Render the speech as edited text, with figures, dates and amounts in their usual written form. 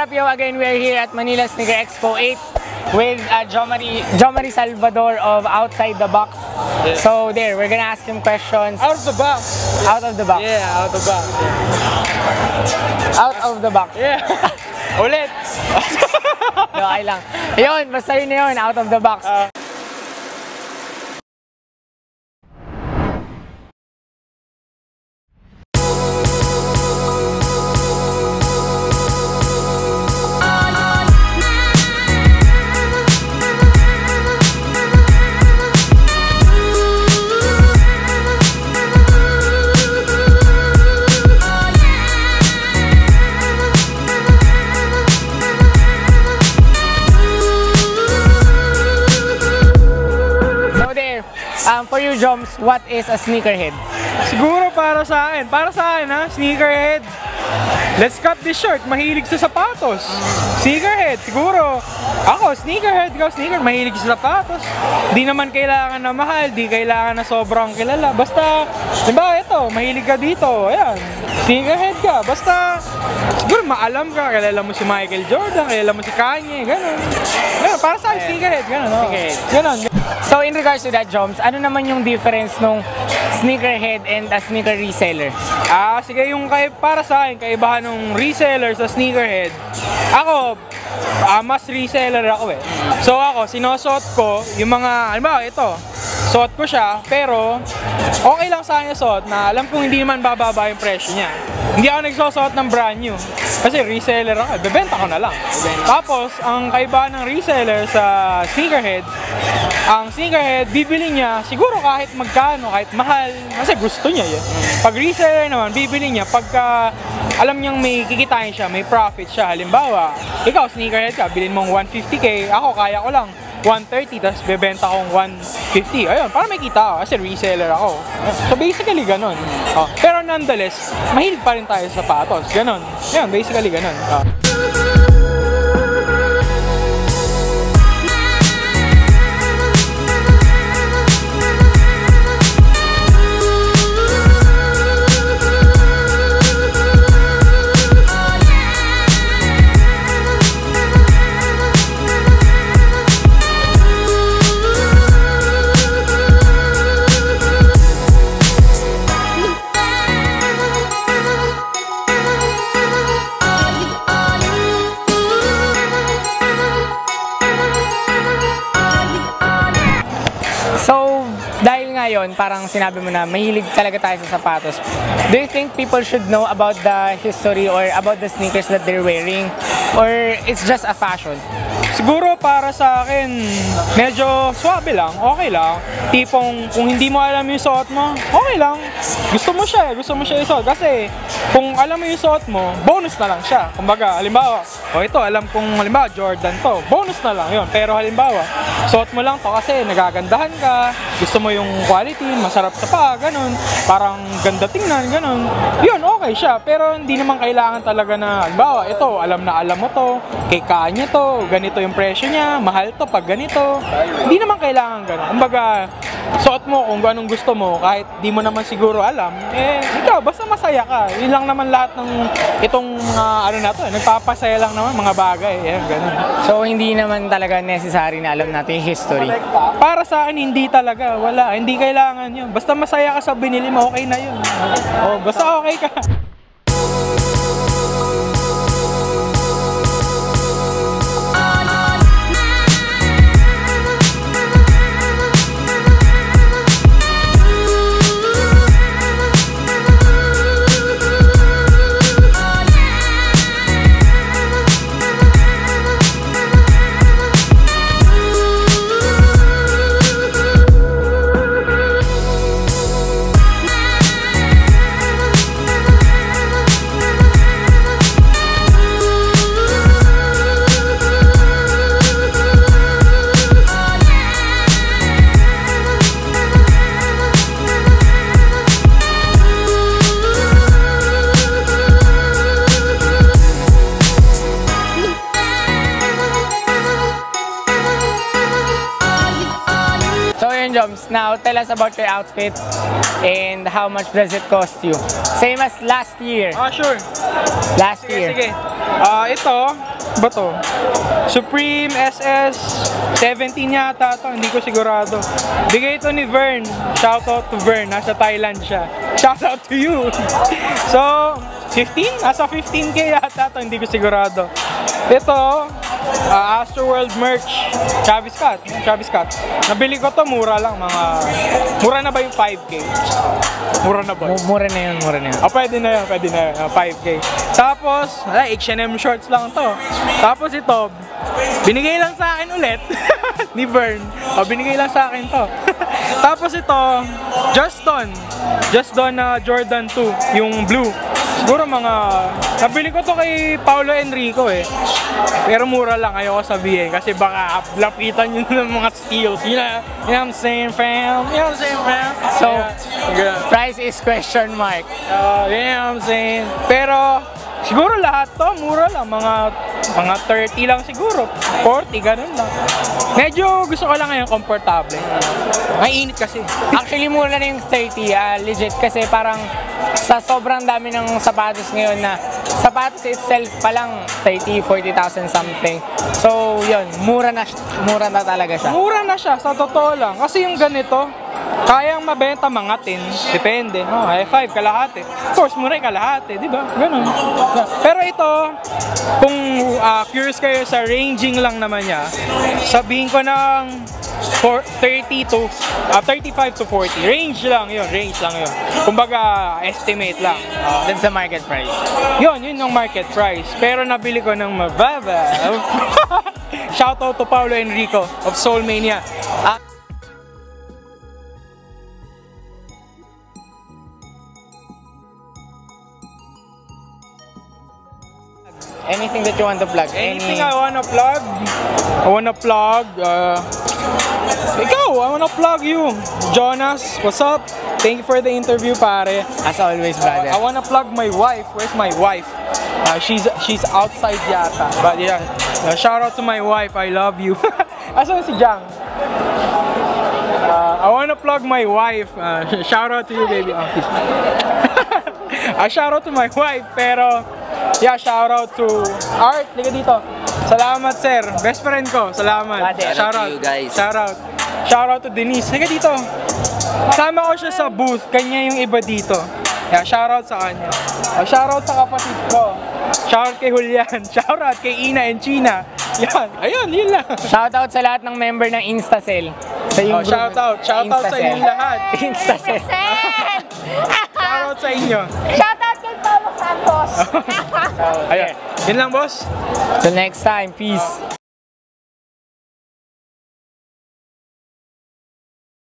up, yo? Again, we are here at Manila Sneaker Expo 8 with Jomari Salvador of Outside the Box. Yeah. So there, we're gonna ask him questions. Out of the box. Out of the box. Yeah, out of the box. Yeah. Out of the box. Yeah. Ulit. Okay lang. Ayun, basta yun na yun, out of the box. For you, Joms, what is a sneakerhead? Siguro para sa akin ha, sneakerhead. Let's cut this short, mahilig sa sapatos. Sneakerhead, siguro. Ako, sneakerhead, ikaw sneaker, mahilig sa sapatos. Di naman kailangan na mahal, di kailangan na sobrang kilala. Basta, diba, ito, mahilig ka dito, ayan. Sneakerhead ka, basta, siguro maalam ka, kilala mo si Michael Jordan, kilala mo si Kanye, gano'n. Gano'n, para sa akin, sneakerhead, gano'n. Sneakerhead. Gano'n. So, in regards to that, Joms, ano naman yung difference nung sneakerhead and a sneaker reseller? Sige, yung para sa akin, kaibahan ng reseller sa sneakerhead, ako, mas reseller ako eh. So ako, sinosot ko yung mga, halimbawa ito, suot ko siya, pero okay lang sa akin suot na alam kong hindi naman bababa yung presyo niya. Hindi ako nagsusuot ng brand new. Kasi reseller ako, bebenta ko na lang. Tapos, ang kaibahan ng reseller sa sneakerhead, ang sneakerhead, bibili niya siguro kahit magkano, kahit mahal, kasi gusto niya yun. Pag reseller naman, bibili niya pagka alam niyang may kikitain siya, may profit siya. Halimbawa, ikaw sneakerhead ka, bilhin mong 150k, ako kaya ko lang 130, tapos bebenta kong 150. Ayun, para may kita ako, kasi reseller ako. So basically, ganun. Pero nonetheless, mahilig pa rin tayo sa sapatos. Ganun. Ayun, basically, ganun. So, dahil ngayon, parang sinabi mo na mahilig talaga tayo sa sapatos. Do you think people should know about the history or about the sneakers that they're wearing? Or it's just a fashion? Siguro para sa akin, medyo swabe lang, okay lang. Tipong kung hindi mo alam yung suot mo, okay lang. Gusto mo siya isuot. Kasi kung alam mo yung suot mo, bonus na lang siya. Kumbaga, halimbawa, ito, alam kong halimbawa Jordan to, bonus na lang yun. Pero halimbawa, suot mo lang to kasi nagagandahan ka, gusto mo yung quality, masarap sa paa, ganun. Parang ganda tingnan, ganun. Yun, okay siya. Pero hindi naman kailangan talaga na, halimbawa, ito, alam na alam mo to, kay Kanye to, ganito yung presyo niya, mahal to pag ganito. Hindi naman kailangan gano'n. Kumbaga, suot mo kung anong gusto mo, kahit di mo naman siguro alam, ikaw, basta masaya ka. Yun lang naman lahat ng itong, nagpapasaya lang naman, mga bagay. Gano'n. So, hindi naman talaga necessary na alam natin yung history? Para sa akin, hindi talaga. Wala. Hindi kailangan yun. Basta masaya ka sa binili mo, okay na yun. Basta okay ka. Joms, now tell us about your outfit and how much does it cost you? Same as last year. Sure. Last year. Sige. Ito, ba to? Supreme SS 17 yata to, hindi ko sigurado. Bigay ito ni Vern. Shoutout to Vern, nasa Thailand siya. Shoutout to you. So, 15? Nasa 15k yata to, hindi ko sigurado. Ito, Astroworld merch, Travis Scott. Nabili ko to, mura lang, mura na ba yung 5k? Mura na ba? Mura na yun. Pwede na yun, 5k. Tapos, H&M shorts lang to. Tapos ito, binigay lang sa akin ulit ni Vern. Binigay lang sa akin to. Tapos ito, Just Don na Jordan 2, yung blue. Siguro nabili ko to kay Paulo Enrico eh. Pero mura lang, ayoko sabihin kasi baka lapitan yun ng mga steals. You know what I'm saying, fam? So, price is question mark. You know what I'm saying? Pero, siguro lahat to, mura lang. Mga 30 lang siguro. 40, ganun lang. Medyo gusto ko lang ngayon komportable. Mainit kasi. Actually, mura na yung 30, legit. Kasi parang sa sobrang dami ng sapatos ngayon na sapatos itself pa lang 30,000-40,000 something. So, yun, mura na talaga siya. Mura na siya, sa totoo lang. Kasi yung ganito, kayang mabenta mga 10, depende. 5 kalahati. Of course, mura yung kalahati, di ba? Ganun. Pero ito, kung curious kayo sa ranging lang naman niya, sabihin ko ng 35 to 40. Range lang yun. Kumbaga, estimate lang. That's the market price. Yun yung market price. Pero nabili ko ng mababa. Shoutout to Paulo Enrico of Soulmania. Anything that you want to plug? Anything I wanna plug? Ikaw, I wanna plug you. Jonas, what's up? Thank you for the interview, pare. As always, brother. I wanna plug my wife. Where's my wife? She's outside yata. But yeah, shout out to my wife. I love you. Asan si Jang? I wanna plug my wife. Shout out to you, baby. Shout out to my wife, pero yeah, shout out to Art. Liga dito. Salamat, sir. Best friend ko. Salamat. Shout out to you guys. Shout out to Denise. Liga dito. Sama ko siya sa booth. Kanya yung iba dito. Yeah, shout out sa kanya. Shout out sa kapatid ko. Shout out kay Julian. Shout out kay Ina and China. Yan. Ayun, yun lang. Shout out sa lahat ng member ng InstaCell. Sa yung shout out sa inyo lahat. InstaCell. Shout out sa inyo. Shoutout kay Paulo Santos. Ayun. Yun lang, boss. Till next time, peace.